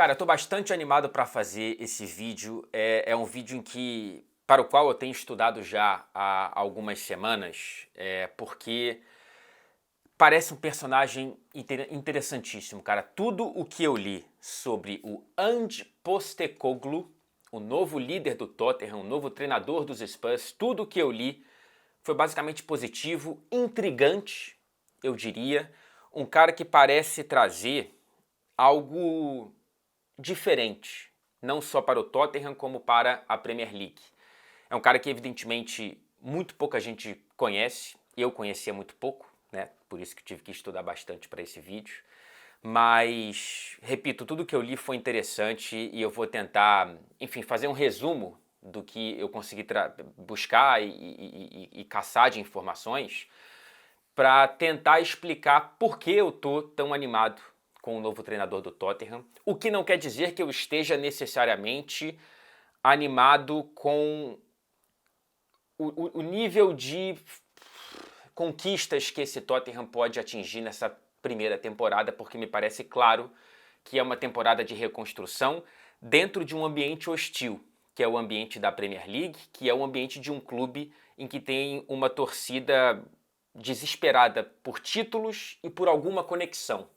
Cara, eu tô bastante animado para fazer esse vídeo. É um vídeo para o qual eu tenho estudado já há algumas semanas, porque parece um personagem interessantíssimo, cara. Tudo o que eu li sobre o Ange Postecoglou, o novo líder do Tottenham, o novo treinador dos Spurs, tudo o que eu li foi basicamente positivo, intrigante, eu diria. Um cara que parece trazer algo diferente, não só para o Tottenham, como para a Premier League. É um cara que, evidentemente, muito pouca gente conhece. Eu conhecia muito pouco, né? Por isso que tive que estudar bastante para esse vídeo. Mas, repito, tudo que eu li foi interessante e eu vou tentar, enfim, fazer um resumo do que eu consegui buscar e caçar de informações para tentar explicar por que eu tô tão animado com o novo treinador do Tottenham, o que não quer dizer que eu esteja necessariamente animado com o nível de conquistas que esse Tottenham pode atingir nessa primeira temporada, porque me parece claro que é uma temporada de reconstrução dentro de um ambiente hostil, que é o ambiente da Premier League, que é o ambiente de um clube em que tem uma torcida desesperada por títulos e por alguma conexão.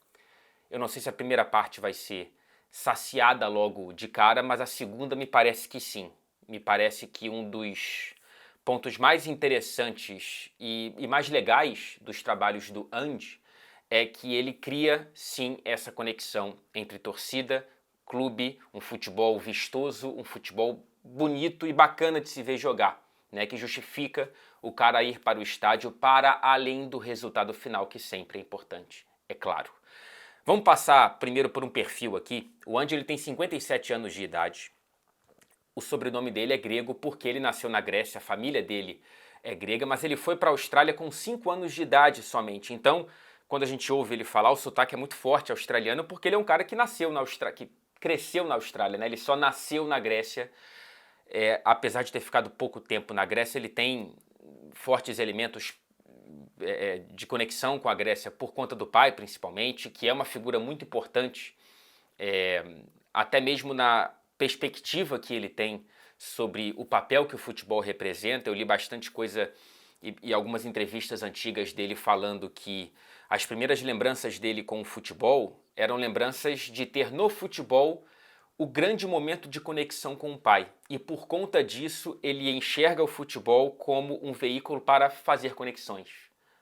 Eu não sei se a primeira parte vai ser saciada logo de cara, mas a segunda me parece que sim. Me parece que um dos pontos mais interessantes e mais legais dos trabalhos do Ange é que ele cria sim essa conexão entre torcida, clube, um futebol vistoso, um futebol bonito e bacana de se ver jogar, né, que justifica o cara ir para o estádio para além do resultado final, que sempre é importante, é claro. Vamos passar primeiro por um perfil aqui. O Ange ele tem 57 anos de idade. O sobrenome dele é grego porque ele nasceu na Grécia, a família dele é grega, mas ele foi para a Austrália com 5 anos de idade somente. Então, quando a gente ouve ele falar, o sotaque é muito forte australiano porque ele é um cara que nasceu na Austrália, que cresceu na Austrália, né? Ele só nasceu na Grécia. Apesar de ter ficado pouco tempo na Grécia, ele tem fortes elementos de conexão com a Grécia por conta do pai, principalmente, que é uma figura muito importante, até mesmo na perspectiva que ele tem sobre o papel que o futebol representa. Eu li bastante coisa e algumas entrevistas antigas dele falando que as primeiras lembranças dele com o futebol eram lembranças de ter no futebol o grande momento de conexão com o pai. E por conta disso, ele enxerga o futebol como um veículo para fazer conexões.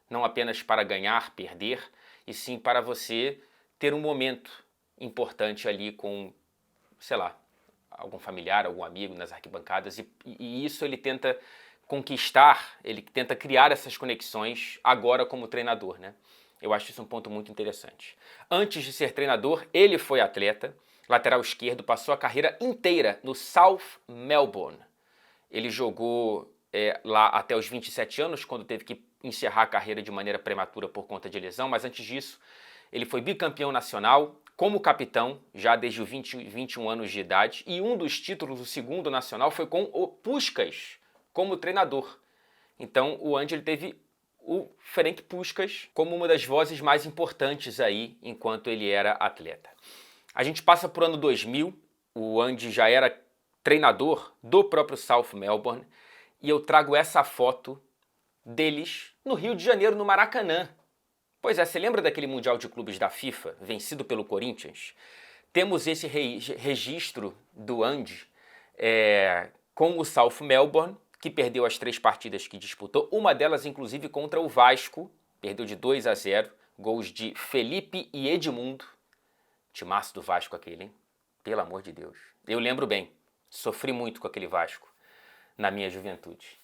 Não apenas para ganhar, perder, e sim para você ter um momento importante ali com, sei lá, algum familiar, algum amigo nas arquibancadas. E isso ele tenta conquistar, ele tenta criar essas conexões agora como treinador, né? Eu acho isso um ponto muito interessante. Antes de ser treinador, ele foi atleta, lateral esquerdo, passou a carreira inteira no South Melbourne. Ele jogou lá até os 27 anos, quando teve que encerrar a carreira de maneira prematura por conta de lesão, mas antes disso, ele foi bicampeão nacional, como capitão, já desde os 21 anos de idade, e um dos títulos, o segundo nacional, foi com o Puskás como treinador. Então o Ange ele teve o Ferenc Puskás como uma das vozes mais importantes aí enquanto ele era atleta. A gente passa para o ano 2000, o Ange já era treinador do próprio South Melbourne, e eu trago essa foto deles no Rio de Janeiro, no Maracanã. Pois é, você lembra daquele Mundial de Clubes da FIFA, vencido pelo Corinthians? Temos esse registro do Ange com o South Melbourne, que perdeu as 3 partidas que disputou, uma delas inclusive contra o Vasco, perdeu de 2-0, gols de Felipe e Edmundo. Timaço do Vasco aquele, hein? Pelo amor de Deus. Eu lembro bem, sofri muito com aquele Vasco na minha juventude.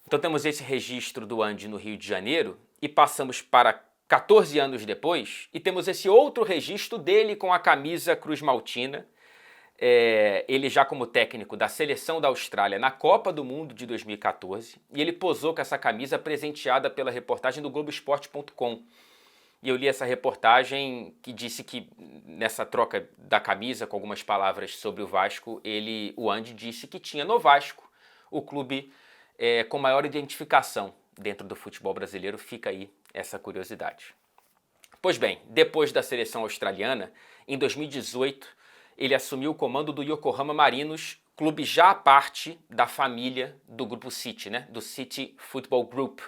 Então temos esse registro do Ange no Rio de Janeiro e passamos para 14 anos depois e temos esse outro registro dele com a camisa Cruz Maltina, ele já como técnico da seleção da Austrália na Copa do Mundo de 2014, e ele posou com essa camisa presenteada pela reportagem do Globoesporte.com. E eu li essa reportagem que disse que nessa troca da camisa com algumas palavras sobre o Vasco, o Ange disse que tinha no Vasco o clube com maior identificação dentro do futebol brasileiro. Fica aí essa curiosidade. Pois bem, depois da seleção australiana, em 2018, ele assumiu o comando do Yokohama Marinos, clube já parte da família do Grupo City, né? Do City Football Group.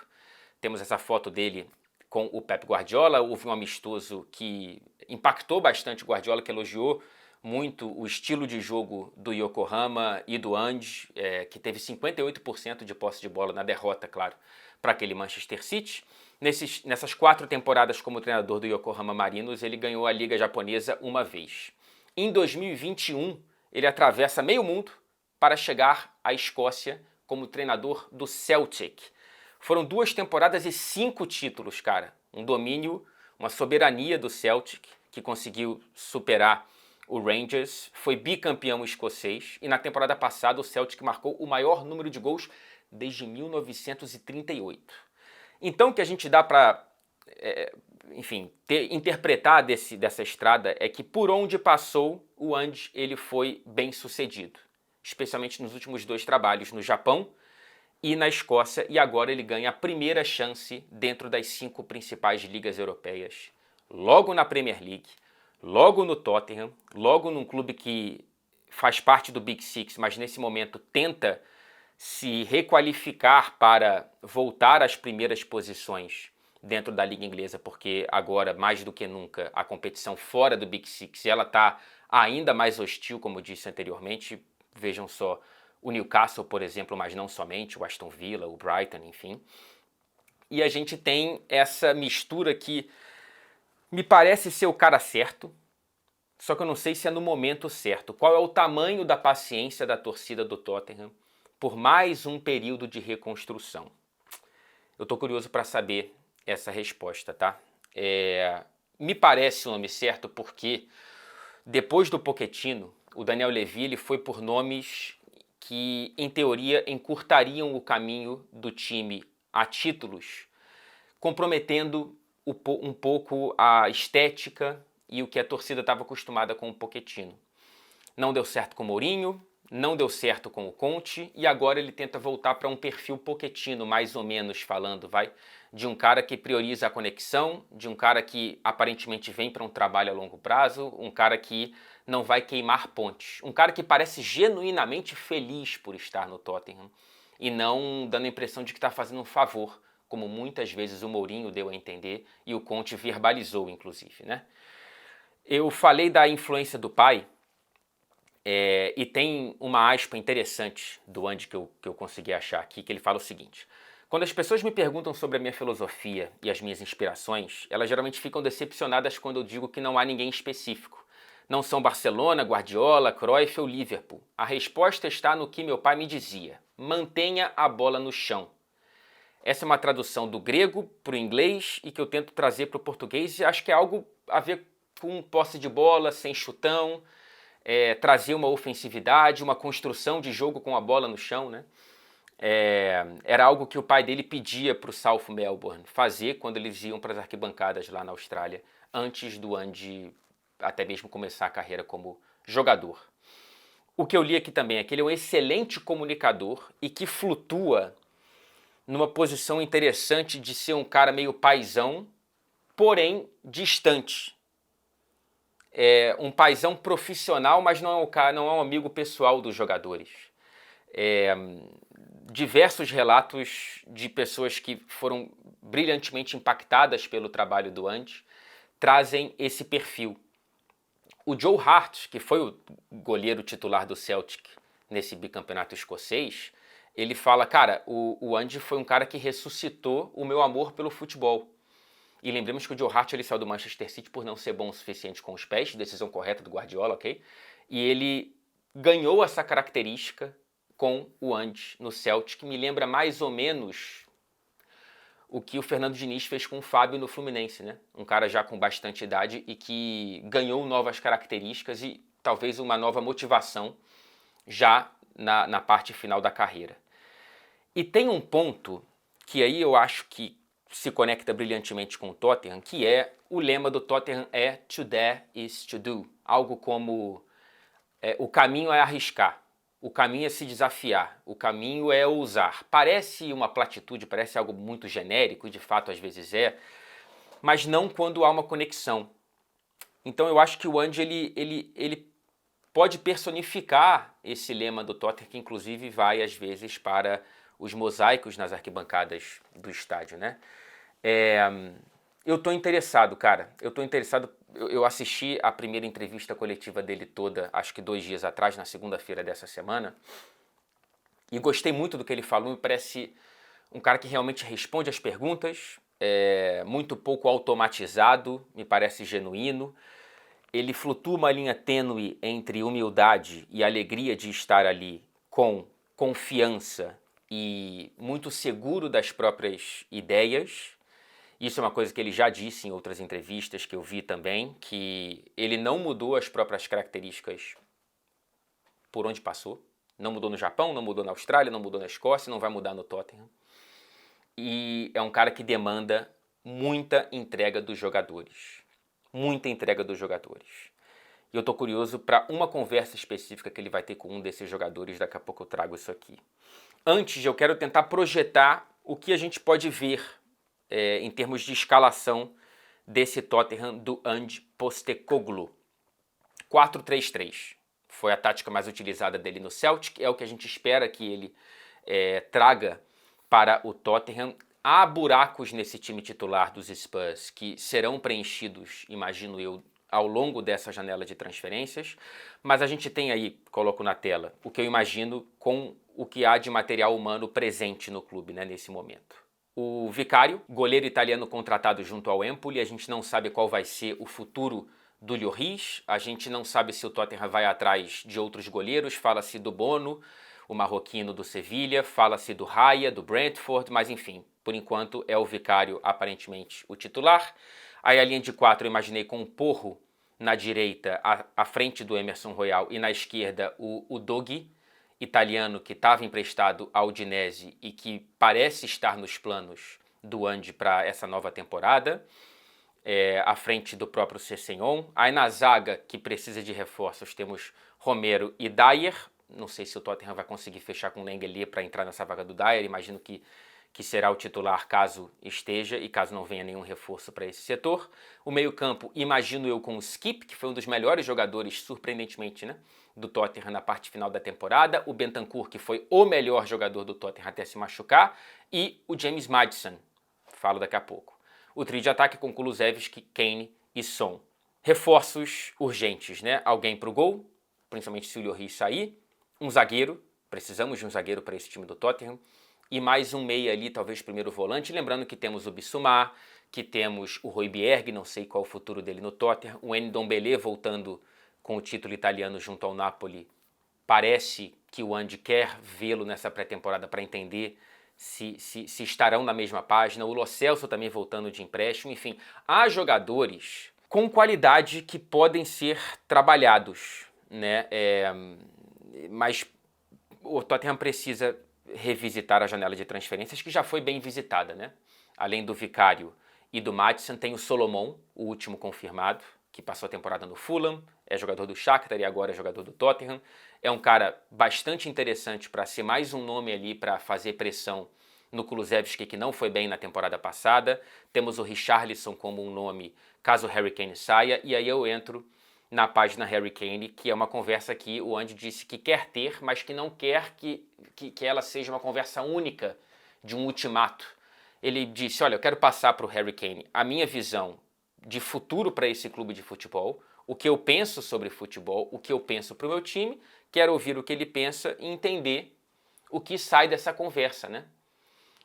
Temos essa foto dele com o Pep Guardiola. Houve um amistoso que impactou bastante o Guardiola, que elogiou muito o estilo de jogo do Yokohama e do Ange, que teve 58% de posse de bola na derrota, claro, para aquele Manchester City. Nessas 4 temporadas como treinador do Yokohama Marinos, ele ganhou a Liga Japonesa uma vez. Em 2021, ele atravessa meio mundo para chegar à Escócia como treinador do Celtic. Foram 2 temporadas e 5 títulos, cara. Um domínio, uma soberania do Celtic, que conseguiu superar o Rangers, foi bicampeão escocês e na temporada passada o Celtic marcou o maior número de gols desde 1938. Então o que a gente dá para, interpretar dessa estrada é que por onde passou o Ange ele foi bem sucedido, especialmente nos últimos 2 trabalhos no Japão e na Escócia, e agora ele ganha a primeira chance dentro das 5 principais ligas europeias, logo na Premier League, logo no Tottenham, logo num clube que faz parte do Big Six, mas nesse momento tenta se requalificar para voltar às primeiras posições dentro da Liga Inglesa, porque agora, mais do que nunca, a competição fora do Big Six ela está ainda mais hostil, como eu disse anteriormente. Vejam só o Newcastle, por exemplo, mas não somente, o Aston Villa, o Brighton, enfim. E a gente tem essa mistura que me parece ser o cara certo, só que eu não sei se é no momento certo. Qual é o tamanho da paciência da torcida do Tottenham por mais um período de reconstrução? Eu estou curioso para saber essa resposta, tá? Me parece o nome certo porque depois do Pochettino, o Daniel Levy ele foi por nomes que, em teoria, encurtariam o caminho do time a títulos, comprometendo um pouco a estética e o que a torcida estava acostumada com o Pochettino. Não deu certo com o Mourinho, não deu certo com o Conte, e agora ele tenta voltar para um perfil Pochettino, mais ou menos falando, de um cara que prioriza a conexão, de um cara que aparentemente vem para um trabalho a longo prazo, um cara que não vai queimar pontes, um cara que parece genuinamente feliz por estar no Tottenham e não dando a impressão de que está fazendo um favor, como muitas vezes o Mourinho deu a entender e o Conte verbalizou, inclusive, né? Eu falei da influência do pai, e tem uma aspa interessante do Andy que eu consegui achar aqui, que ele fala o seguinte: quando as pessoas me perguntam sobre a minha filosofia e as minhas inspirações, elas geralmente ficam decepcionadas quando eu digo que não há ninguém específico. Não são Barcelona, Guardiola, Cruyff ou Liverpool. A resposta está no que meu pai me dizia: mantenha a bola no chão. Essa é uma tradução do grego para o inglês e que eu tento trazer para o português, e acho que é algo a ver com posse de bola, sem chutão, trazer uma ofensividade, uma construção de jogo com a bola no chão, né? Era algo que o pai dele pedia para o South Melbourne fazer quando eles iam para as arquibancadas lá na Austrália, antes do Andy até mesmo começar a carreira como jogador. O que eu li aqui também é que ele é um excelente comunicador e que flutua numa posição interessante de ser um cara meio paizão, porém distante. Um paizão profissional, mas não é um amigo pessoal dos jogadores. Diversos relatos de pessoas que foram brilhantemente impactadas pelo trabalho do Ange trazem esse perfil. O Joe Hart, que foi o goleiro titular do Celtic nesse bicampeonato escocês, ele fala, cara, o Ange foi um cara que ressuscitou o meu amor pelo futebol. E lembremos que o Joe Hart ele saiu do Manchester City por não ser bom o suficiente com os pés, decisão correta do Guardiola, ok? E ele ganhou essa característica com o Ange no Celtic, que me lembra mais ou menos o que o Fernando Diniz fez com o Fábio no Fluminense, né? Um cara já com bastante idade e que ganhou novas características e talvez uma nova motivação já na parte final da carreira. E tem um ponto que aí eu acho que se conecta brilhantemente com o Tottenham, que é o lema do Tottenham é "To dare is to do", algo como o caminho é arriscar, o caminho é se desafiar, o caminho é ousar. Parece uma platitude, parece algo muito genérico, e de fato às vezes mas não quando há uma conexão. Então eu acho que o Ange ele pode personificar esse lema do Tottenham, que inclusive vai às vezes para os mosaicos nas arquibancadas do estádio, né? Eu tô interessado, cara. Eu tô interessado. Eu assisti a primeira entrevista coletiva dele toda, acho que 2 dias atrás, na segunda-feira dessa semana, e gostei muito do que ele falou. Me parece um cara que realmente responde às perguntas, muito pouco automatizado, me parece genuíno. Ele flutua uma linha tênue entre humildade e alegria de estar ali, com confiança e muito seguro das próprias ideias. Isso é uma coisa que ele já disse em outras entrevistas que eu vi também, que ele não mudou as próprias características por onde passou. Não mudou no Japão, não mudou na Austrália, não mudou na Escócia, não vai mudar no Tottenham. E é um cara que demanda muita entrega dos jogadores. Muita entrega dos jogadores. E eu tô curioso para uma conversa específica que ele vai ter com um desses jogadores, daqui a pouco eu trago isso aqui. Antes, eu quero tentar projetar o que a gente pode ver em termos de escalação desse Tottenham do Ange Postecoglou. 4-3-3 foi a tática mais utilizada dele no Celtic, é o que a gente espera que ele traga para o Tottenham. Há buracos nesse time titular dos Spurs que serão preenchidos, imagino eu, ao longo dessa janela de transferências, mas a gente tem aí, coloco na tela, o que eu imagino com o que há de material humano presente no clube, né, nesse momento. O Vicario, goleiro italiano contratado junto ao Empoli, a gente não sabe qual vai ser o futuro do Lloris, a gente não sabe se o Tottenham vai atrás de outros goleiros, fala-se do Bono, o marroquino do Sevilha, fala-se do Raya, do Brentford, mas enfim, por enquanto é o Vicario aparentemente o titular. Aí a linha de 4 eu imaginei com o Porro na direita, à frente do Emerson Royal, e na esquerda o Udogie, italiano que estava emprestado ao Udinese e que parece estar nos planos do Ange para essa nova temporada, à frente do próprio Sessegnon. Aí na zaga, que precisa de reforços, temos Romero e Dyer. Não sei se o Tottenham vai conseguir fechar com o Lenglet para entrar nessa vaga do Dyer, imagino que será o titular caso esteja e caso não venha nenhum reforço para esse setor. O meio-campo, imagino eu, com o Skip, que foi um dos melhores jogadores, surpreendentemente, né, do Tottenham na parte final da temporada. O Bentancur, que foi o melhor jogador do Tottenham até se machucar. E o James Maddison, falo daqui a pouco. O trio de ataque com Kulusevski, Kane e Son. Reforços urgentes, né? Alguém para o gol, principalmente se o Lloris sair. Um zagueiro, precisamos de um zagueiro para esse time do Tottenham. E mais um meia ali, talvez primeiro volante. Lembrando que temos o Bissouma, que temos o Højbjerg, não sei qual é o futuro dele no Tottenham. O Ndombele voltando com o título italiano junto ao Napoli. Parece que o Andy quer vê-lo nessa pré-temporada para entender se estarão na mesma página. O Lo Celso também voltando de empréstimo. Enfim, há jogadores com qualidade que podem ser trabalhados, né? Mas o Tottenham precisa revisitar a janela de transferências, que já foi bem visitada, né? Além do Vicario e do Maddison, tem o Solomon, o último confirmado, que passou a temporada no Fulham, é jogador do Shakhtar e agora é jogador do Tottenham. É um cara bastante interessante para ser mais um nome ali para fazer pressão no Kulusevski, que não foi bem na temporada passada. Temos o Richarlison como um nome caso o Harry Kane saia, e aí eu entro na página Harry Kane, que é uma conversa que o Andy disse que quer ter, mas que não quer que ela seja uma conversa única de um ultimato. Ele disse, olha, eu quero passar para o Harry Kane a minha visão de futuro para esse clube de futebol, o que eu penso sobre futebol, o que eu penso para o meu time, quero ouvir o que ele pensa e entender o que sai dessa conversa, né?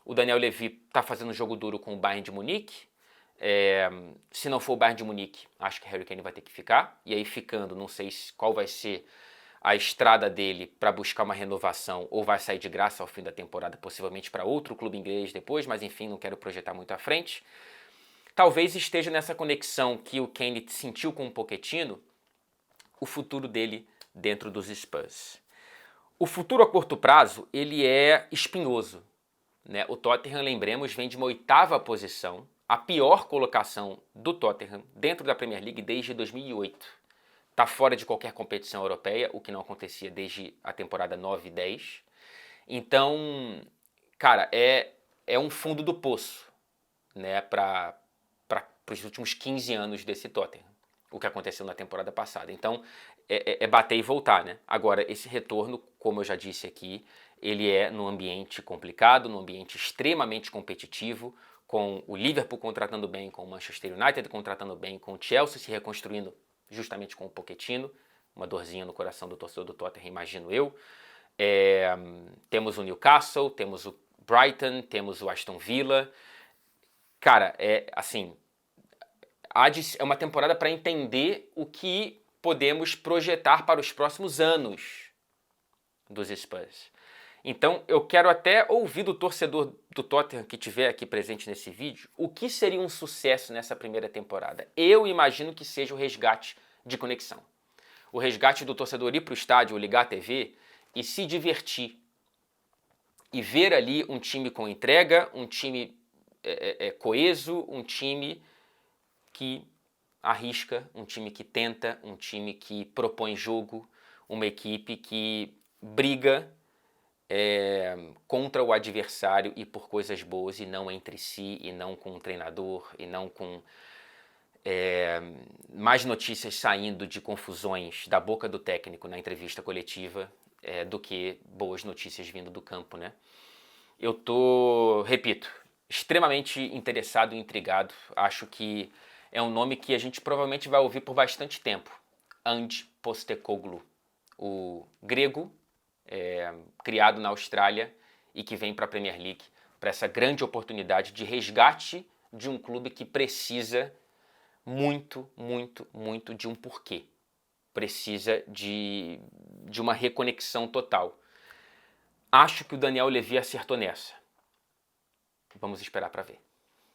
O Daniel Levy está fazendo um jogo duro com o Bayern de Munique. Se não for o Bayern de Munique, acho que Harry Kane vai ter que ficar. E aí ficando, não sei qual vai ser a estrada dele para buscar uma renovação, ou vai sair de graça ao fim da temporada, possivelmente para outro clube inglês depois, mas enfim, não quero projetar muito à frente. Talvez esteja nessa conexão que o Kane sentiu com o Pochettino, o futuro dele dentro dos Spurs. O futuro a curto prazo, ele é espinhoso, né? O Tottenham, lembremos, vem de uma 8ª posição, a pior colocação do Tottenham dentro da Premier League desde 2008. Está fora de qualquer competição europeia, o que não acontecia desde a temporada 9 e 10. Então, cara, é um fundo do poço, né, para os últimos 15 anos desse Tottenham, o que aconteceu na temporada passada. Então, é bater e voltar, né? Agora, esse retorno, como eu já disse aqui, ele é num ambiente complicado, num ambiente extremamente competitivo, com o Liverpool contratando bem, com o Manchester United contratando bem, com o Chelsea se reconstruindo justamente com o Pochettino, uma dorzinha no coração do torcedor do Tottenham, imagino eu. Temos o Newcastle, temos o Brighton, temos o Aston Villa. Cara, assim, é uma temporada para entender o que podemos projetar para os próximos anos dos Spurs. Então, eu quero até ouvir do torcedor do Tottenham que estiver aqui presente nesse vídeo, o que seria um sucesso nessa primeira temporada. Eu imagino que seja o resgate de conexão. O resgate do torcedor ir para o estádio ou ligar a TV e se divertir. E ver ali um time com entrega, um time coeso, um time que arrisca, um time que tenta, um time que propõe jogo, uma equipe que briga contra o adversário e por coisas boas e não entre si, e não com o treinador, e não com mais notícias saindo de confusões da boca do técnico na entrevista coletiva do que boas notícias vindo do campo, né? Eu tô, repito, extremamente interessado e intrigado. Acho que é um nome que a gente provavelmente vai ouvir por bastante tempo. Ange Postecoglou, o grego, criado na Austrália e que vem para a Premier League para essa grande oportunidade de resgate de um clube que precisa muito, muito, muito de um porquê. Precisa de uma reconexão total. Acho que o Daniel Levy acertou nessa. Vamos esperar para ver.